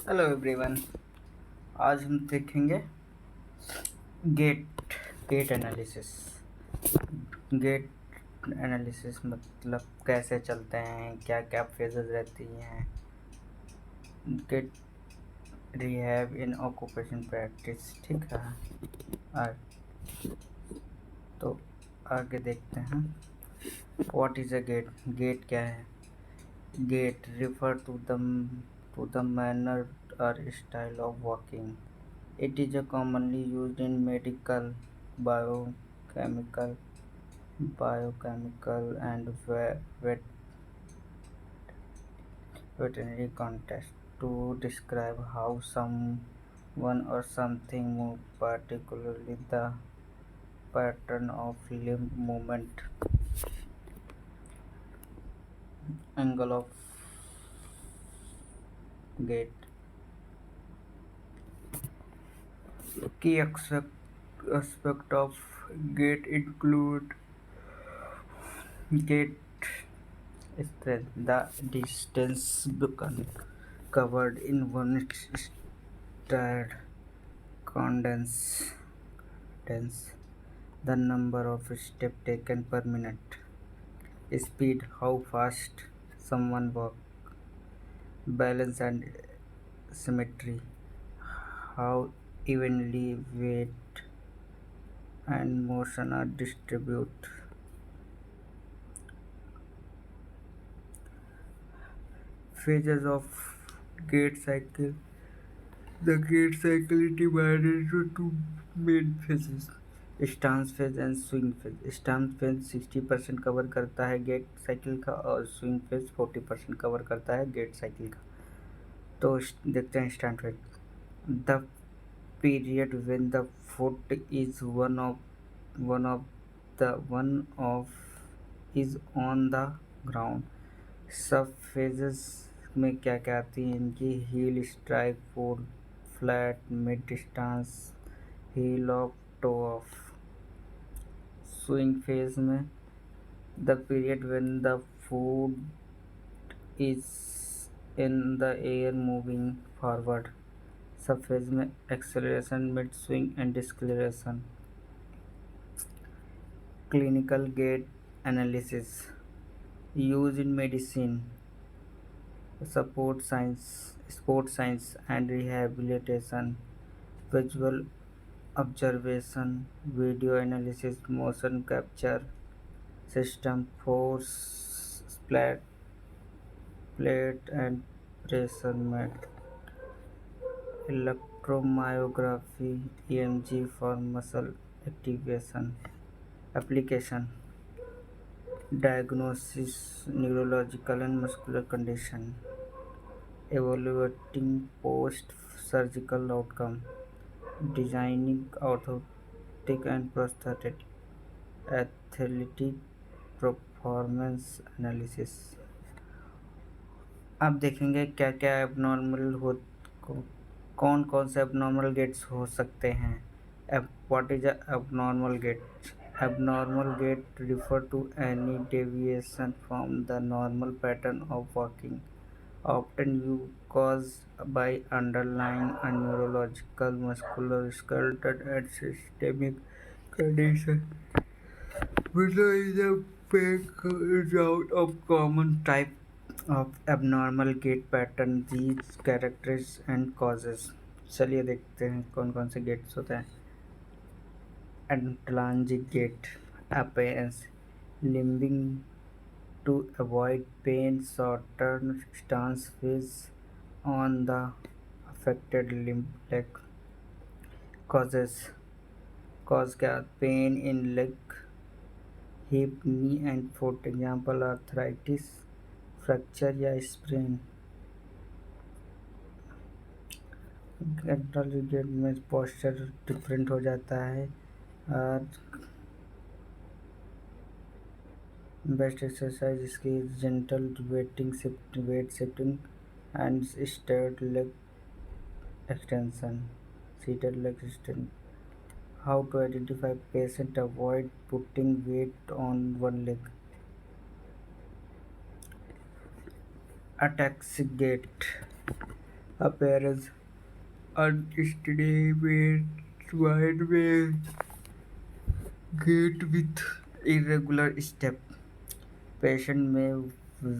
Hello everyone. आज हम देखेंगे gait gait analysis. Gait analysis मतलब कैसे चलते हैं, क्या क्या फेजेस रहती हैं। Gait rehab in occupation practice, ठीक है। आ, तो आगे देखते हैं। What is a gait? Gait क्या है? Gait refer to the manner और style of walking. It is a commonly used in medical, biochemical, and veterinary context to describe how someone or something move, particularly the pattern of limb movement, angle of gait. Key aspect of gait include gait strength, the distance covered in one stride, condense, the number of steps taken per minute, speed, how fast someone walks, balance and symmetry, how evenly weight and motion are distributed. Phases of gait cycle. The gait cycle is divided into two main phases, stance phase and swing phase. Stance phase 60% cover करता है gait cycle का और swing phase 40% cover करता है gait cycle का. तो देखते हैं stance phase. The period when the foot is one of is on the ground. सब फेजेस में क्या क्या आती हैं इनकी? Heel strike, foot flat, mid distance, heel off, toe off. Swing phase में the period when the foot is in the air moving forward. सब phase में acceleration, mid swing and deceleration. Clinical gait analysis use in medicine, sport science and rehabilitation. Visual observation, video analysis, motion capture system, force plate and pressure mat. Electromyography, EMG for muscle activation. Application: diagnosis neurological and muscular condition, evaluating post-surgical outcome, designing orthotic and prosthetic, athletic performance analysis. अब देखेंगे क्या क्या abnormal हो, कौन कौन से abnormal gets हो सकते हैं. What is abnormal gait? Abnormal gait refer to any deviation from the normal pattern of walking, often caused by underlying neurological, musculoskeletal, and systemic condition. Whether is a breakout of common type of abnormal gait pattern, these characters and causes. चलिए देखते हैं कौन कौन से gets होते हैं. Atlantic gait appearance, limbing to avoid pain, shorten stance phase on the affected limb leg. Causes: cause क्या? Pain in leg, hip, knee and foot. Example: arthritis, fracture या स्प्रेन. एंट्रल गेट में posture different हो जाता है. और best exercise इसकी gentle weight shifting and straight leg extension, seated leg extension. How to identify patient avoid putting weight on one leg. Ataxic gait, appearance unsteady weight, wide gait with irregular step. Patient may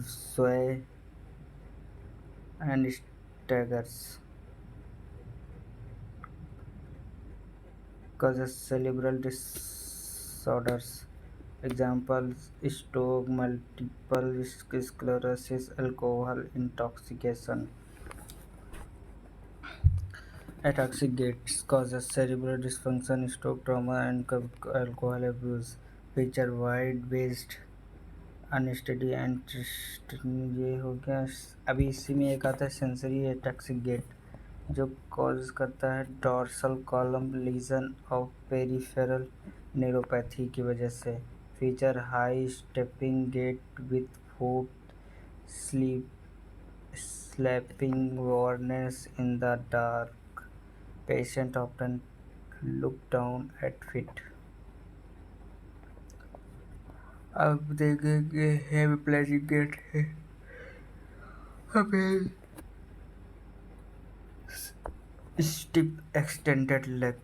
sway and staggers, causes cerebral disorders. Examples: stroke, multiple sclerosis, alcohol intoxication. Ataxic gait causes cerebral dysfunction, stroke, trauma, and alcohol abuse. Feature wide-based unsteady and ये हो गया। अभी इसी में एक आता है sensory ataxic gait जो कॉज करता है dorsal column lesion of peripheral neuropathy की वजह से। Feature high stepping gait with foot sleep slapping worsens in the dark. Patient often look down at feet. अब देखेंगे हेमिप्लेजिक गेट है। हमें stiff extended leg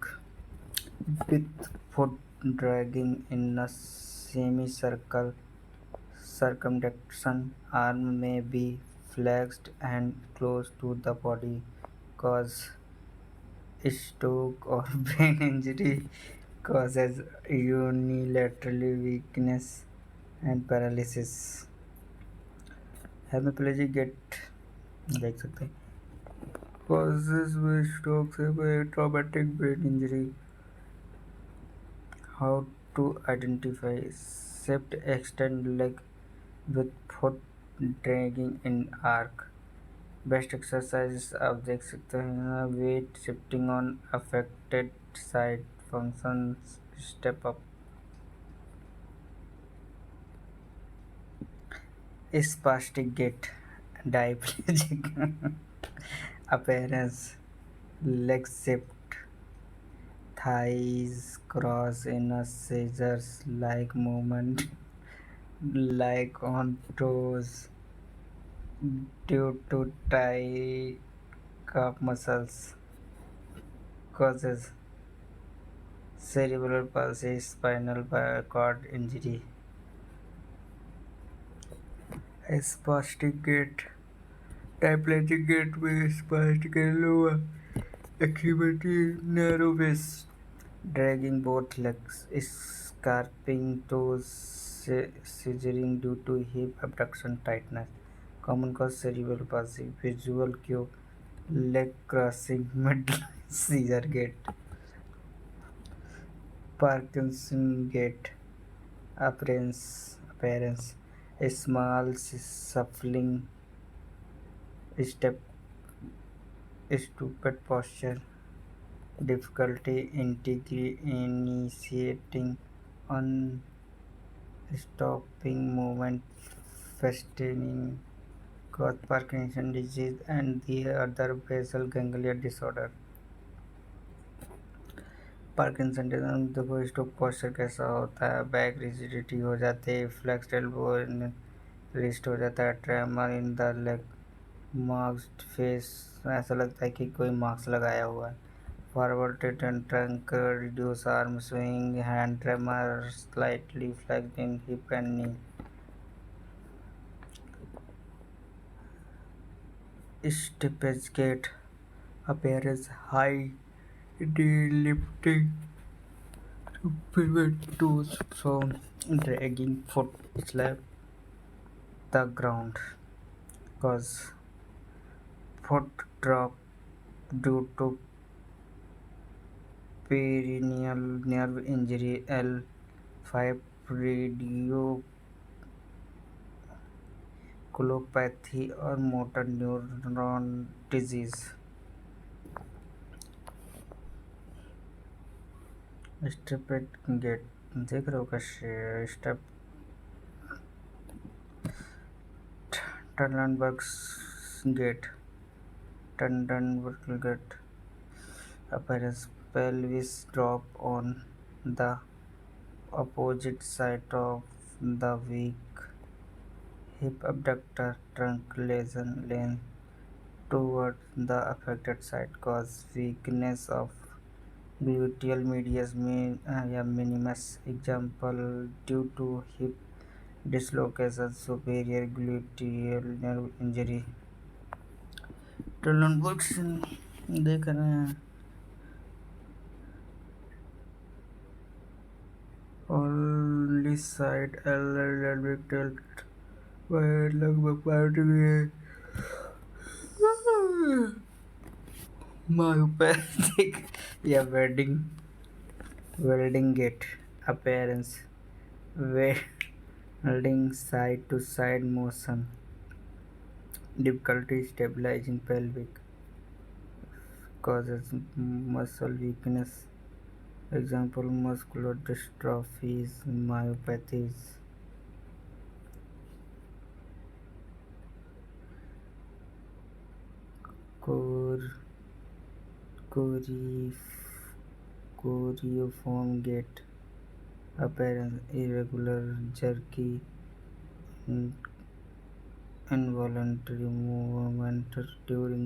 with foot dragging in a semicircle. Circumduction arm may be flexed and close to the body, cause stroke or brain injury, causes unilateral weakness and paralysis. Hemiplegic gait देख सकते हैं causes with stroke से traumatic brain injury. How to identify shift extend leg with foot dragging in arc. Best exercises आप देख सकते हैं weight shifting on affected side functions step up. Spastic gait diplegic appearance leg shift thighs cross in a scissors like movement like on toes due to tight calf muscles causes cerebral palsy spinal cord injury. Spastic gait diplegic gait में spastic and lower extremity narrow waist dragging both legs scarping toes scissoring due to hip abduction tightness. Common cause cerebral palsy. Visual cue leg crossing midline seizure gait. Parkinson gait appearance a small shuffling step stupid posture difficulty initiating unstopping movement festering cause Parkinson disease and the other basal ganglia disorder. Parkinson disease देखो stock posture कैसा होता है back rigidity हो जाती है flexed elbow wrist हो जाता है tremor in the leg masked face ऐसा लगता है कि कोई मार्क्स लगाया हुआ है forward trunk reduce arm swing hand tremor slightly flexed in hip and knee stiff gait appearance high lifting to prevent toes from dragging foot slap the ground cause foot drop due to perineal nerve injury L5 radiculopathy और motor neuron disease. Steppage gait देख रहे हो का step Trendelenburg gait Trendelenburg gait appearance pelvis drop on the opposite side of the weak hip abductor trunk lesion length towards the affected site, cause weakness of gluteal medius या minimus. Example, due to hip dislocation, superior gluteal nerve injury. तो books देख रहे हैं only side L tilt लगभग part भी है myopathic या welding gait appearance welding side to side motion difficulty stabilizing pelvic causes muscle weakness example muscular dystrophies myopathies core choreiform gait appearance irregular jerky involuntary movement during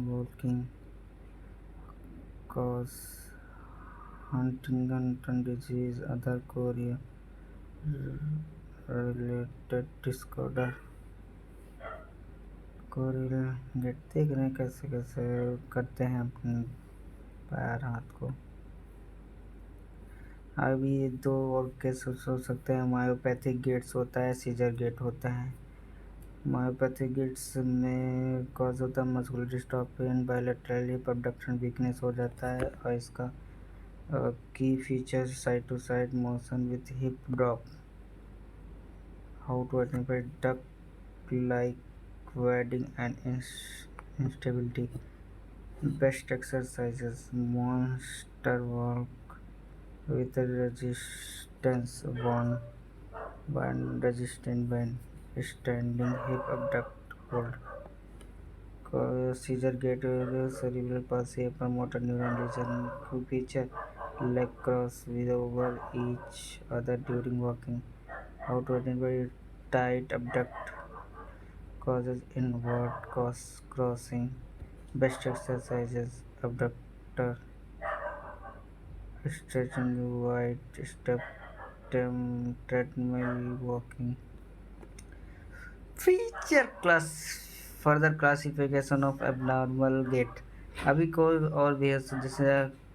walking cause Huntington disease other chorea related disorder choreal gait देख रहे हैं कैसे कैसे करते हैं अपने पैर हाथ को अभी दो और केस हो सकते हैं मायोपैथिक गेट्स होता है सीजर गेट होता है मायोपैथिक गेट्स में कॉज होता है muscular dystrophy and bilateral hip abduction weakness हो जाता है और इसका key feature side to side motion with hip drop how to identify duck like wedding and instability best exercises monster walk with resistance band resistant band standing hip abduct hold seizure gait cerebral palsy promoter neuron lesion feature leg cross with over each other during walking how to identify tight abduct causes inward crossing best exercises abductor stretching wide step treadmill walking feature class further classification of abnormal gait अभी कोई और भी है जैसे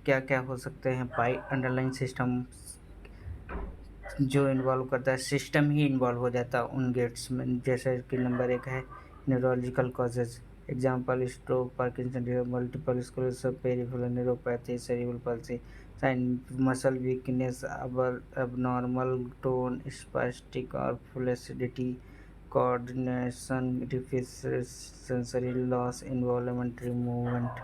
क्या क्या हो सकते हैं पाई अंडरलाइन सिस्टम जो इन्वॉल्व करता है सिस्टम ही इन्वॉल्व हो जाता है उन गेट्स में जैसे कि नंबर 1 है neurological causes example stroke Parkinson multiple sclerosis peripheral neuropathy cerebral palsy sign muscle weakness abnormal tone spastic और flaccidity coordination deficit sensory loss involuntary movement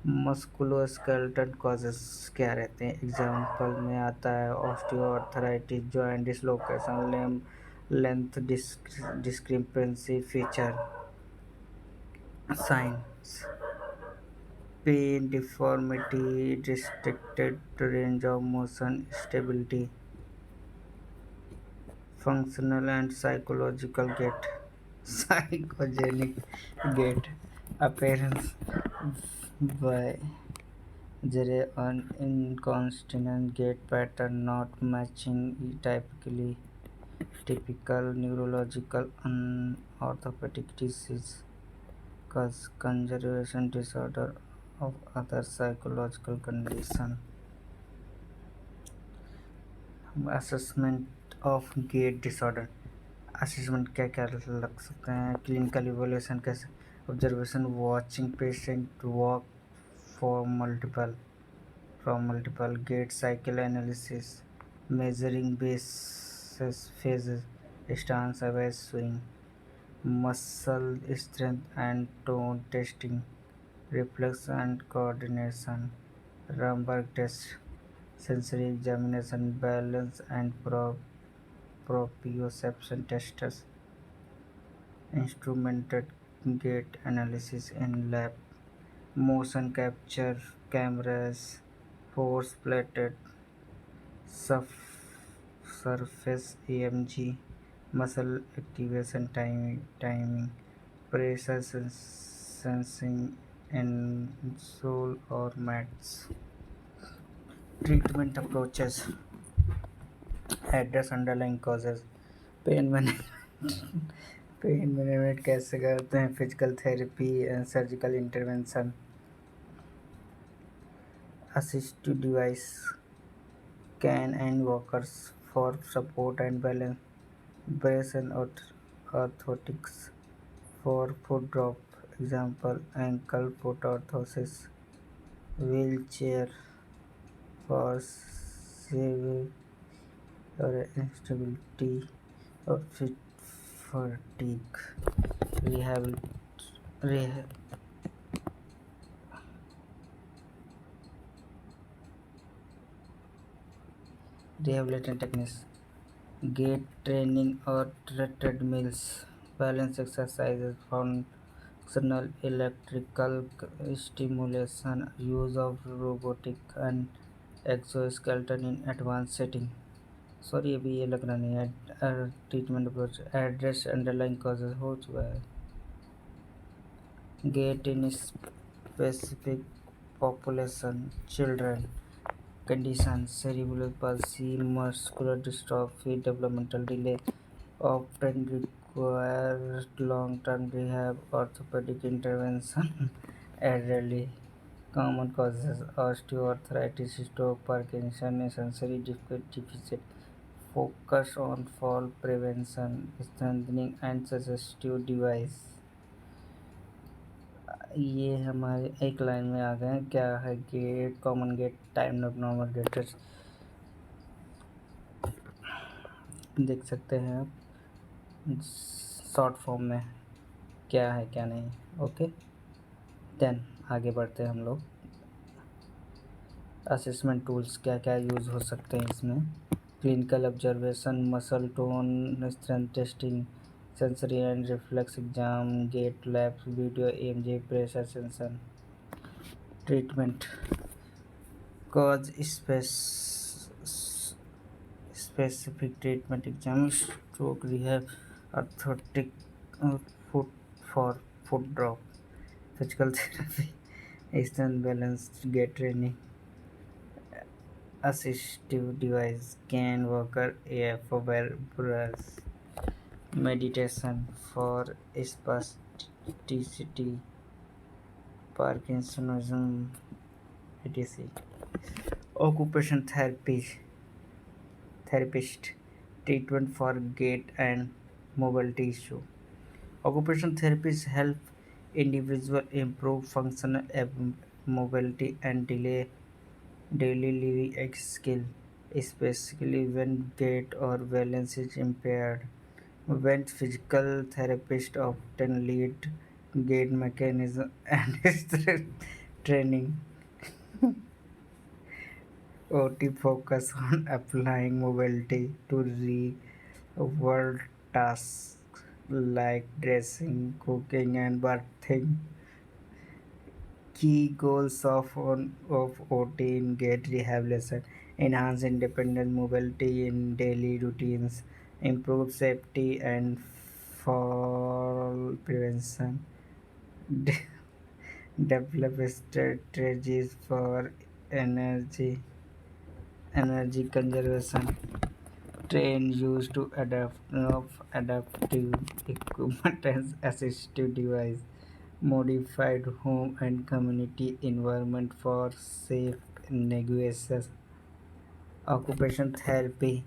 musculoskeletal causes क्या रहते हैं एग्जाम्पल में आता है osteoarthritis joint dislocation length discrepancy feature signs pain deformity restricted range of motion stability functional and psychological gait psychogenic gait appearance by an inconsistent gait pattern not matching typical neurological orthopedic disease cause conservation disorder of other psychological condition assessment of gait disorder assessment क्या क्या लग सकते हैं clinical evolution कैसे observation watching patient walk from multiple gait cycle analysis measuring bases phases stance away swing muscle strength and tone testing reflex and coordination Ramberg test sensory examination balance and proprioception tests instrumented gait analysis in lab motion capture cameras force plated surface EMG muscle activation timing pressure sensing in sole or mats. Treatment approaches address underlying causes. Pain management pain management कैसे करते हैं? Physical therapy and surgical intervention. Assistive device cane and walkers for support and balance. Brace and orthotics for foot drop. Example ankle foot orthosis. Wheelchair for severe instability or fatigue. Rehab, rehab, rehabilitation techniques. Gait training or treadmills, balance exercises, functional electrical stimulation, use of robotic and exoskeleton in advanced setting. Sorry अभी ये लग रहा नहीं है. Treatment approach address underline causes हो चुका है. Get in specific population children conditions cerebral palsy muscular dystrophy developmental delay often require long-term rehab orthopedic intervention. Elderly common causes osteoarthritis stroke parkinson sensory deficit focus on fall prevention strengthening and suggestive device. ये हमारे एक line में आ गए. क्या है gait? Common gait time normal gait देख सकते हैं आप शॉर्ट फॉर्म में क्या है क्या नहीं. ओके देन आगे बढ़ते हैं हम लोग. असेसमेंट टूल्स क्या क्या यूज़ हो सकते हैं इसमें? Clinical observation muscle tone strength testing sensory and reflex exam gait labs video EMG pressure sensor. Treatment cause specific treatment exam stroke rehab orthotic foot for foot drop physical therapy strength balance gait training assistive device can walker for bearers meditation for spasticity parkinsonism etc. Occupation therapist treatment for gait and mobility issue. Occupational therapists help individuals improve functional mobility and delay daily living skill, especially when gait or balance is impaired. When physical therapists often lead gait mechanism and strength training. OT focus on applying mobility to real-world tasks like dressing, cooking, and bathing. Key goals of OT in gait rehabilitation: enhance independent mobility in daily routines, improve safety and fall prevention, de- develop strategies for energy conservation, train used to adapt of adaptive equipment and assistive device, modified home and community environment for safe negotiation, occupation therapy,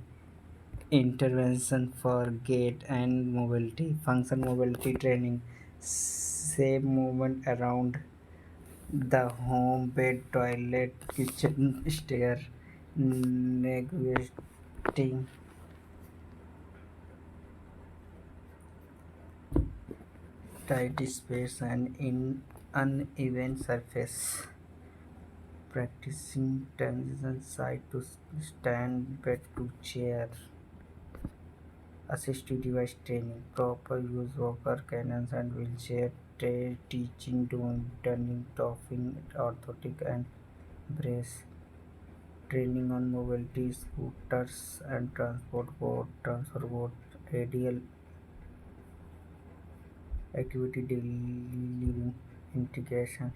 intervention for gait and mobility, function mobility training, safe movement around the home, bed, toilet, kitchen, stair, negotiating tight space and in uneven surface, practicing transition side to stand, bed to chair, assistive device training, proper use walker, cannons and wheelchair, teaching doing turning, topping, orthotic and brace, training on mobility scooters and transport board, ADL activity daily living integration,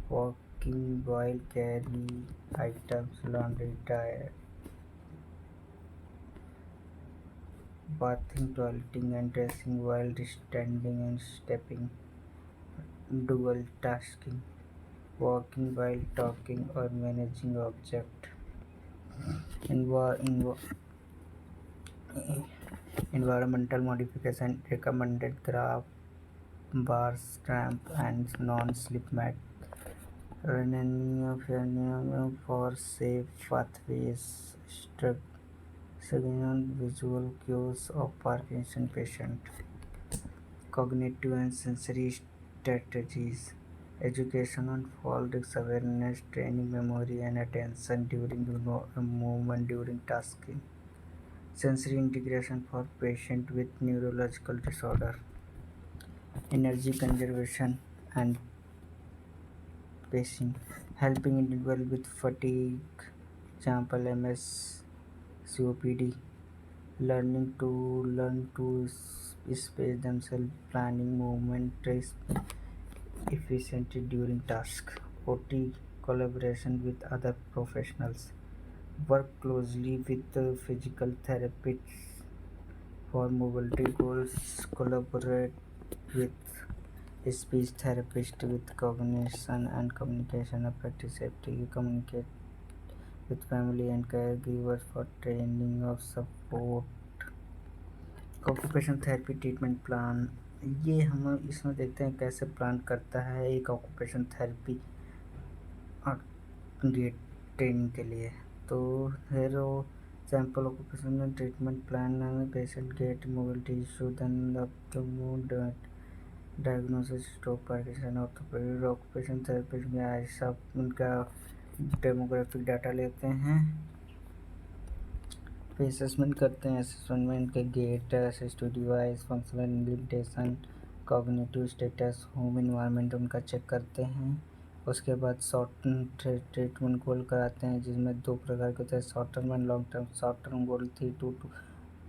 walking while carrying items, laundry, bathing, toileting, and dressing while standing and stepping, dual tasking, walking while talking or managing object, environmental modification recommended graph bars, ramp, and non-slip mat, running for safe pathways, signal visual cues of Parkinson patient, cognitive and sensory strategies, education on fall risk awareness, training memory and attention during movement during tasking, sensory integration for patient with neurological disorder, energy conservation and pacing, helping individual with fatigue, example MS, COPD, learn to space themselves, planning movement efficiently during task, OT collaboration with other professionals, work closely with the physical therapists for mobility goals, collaborate with speech therapist with cognition and communication affective safety, communicate with family and caregivers for training of support, occupation therapy treatment plan. ये हम इसमें देखते हैं कैसे plan करता है एक occupation therapy gate training के लिए। तो फिर वो sample occupational treatment plan patient gait mobility issue then diagnosis stroke Parkinson orthopaedic occupation therapist में ऐसा उनका डेमोग्राफिक डाटा लेते हैं, फिर असेसमेंट करते हैं। असेसमेंट में इनके gait, assistive device, functional limitation, cognitive status, home environment उनका चेक करते हैं। उसके बाद शॉर्ट ट्रीटमेंट गोल कराते हैं जिसमें दो प्रकार के होते हैं, short term and long term. Short term goal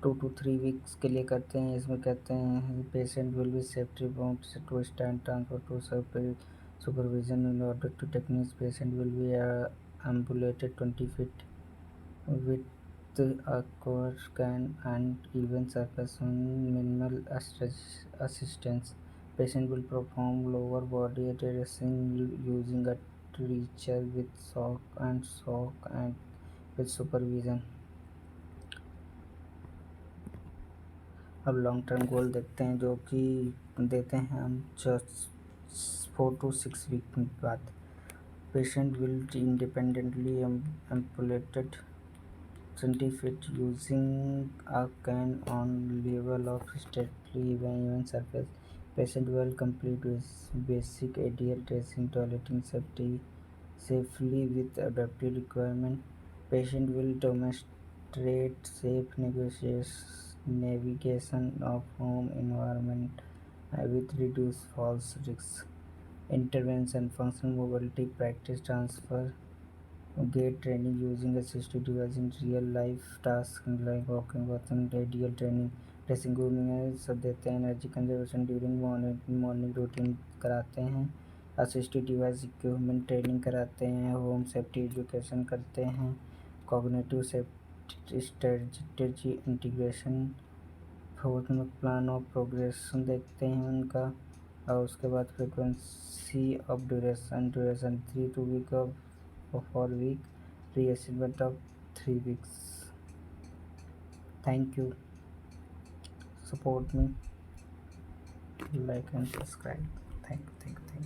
2 to 3 weeks के लिए करते हैं। इसमें कहते हैं patient will be safety bound to stand transfer to supervision in order to techniques. Patient will be ambulated 20 feet with a core scan and even surface on minimal assistance. Patient will perform lower body dressing using a teacher with shock and with supervision. अब long term goal देखते हैं जो कि देते हैं हम 4 to 6 week बाद। Patient will independently ambulated 20 feet using a can on level of slightly even surface. Patient will complete with basic ADL dressing, toileting safely with adaptive requirement. Patient will demonstrate safe navigation of home environment with reduced falls risks. Intervention, functional mobility practice, transfer gait training using assistive device in real life tasks like walking, bathing, radial training, dressing, grooming सब देते हैं। Energy conservation during morning routine कराते हैं। Assistive device equipment training कराते हैं। Home safety education करते हैं। Cognitive safety strategy integration, fourth में प्लान ऑफ प्रोग्रेशन देखते हैं उनका। और उसके बाद frequency of duration 3 to 4 week, reassignment of 3 weeks. Thank you. Support me, like and subscribe. Thank you.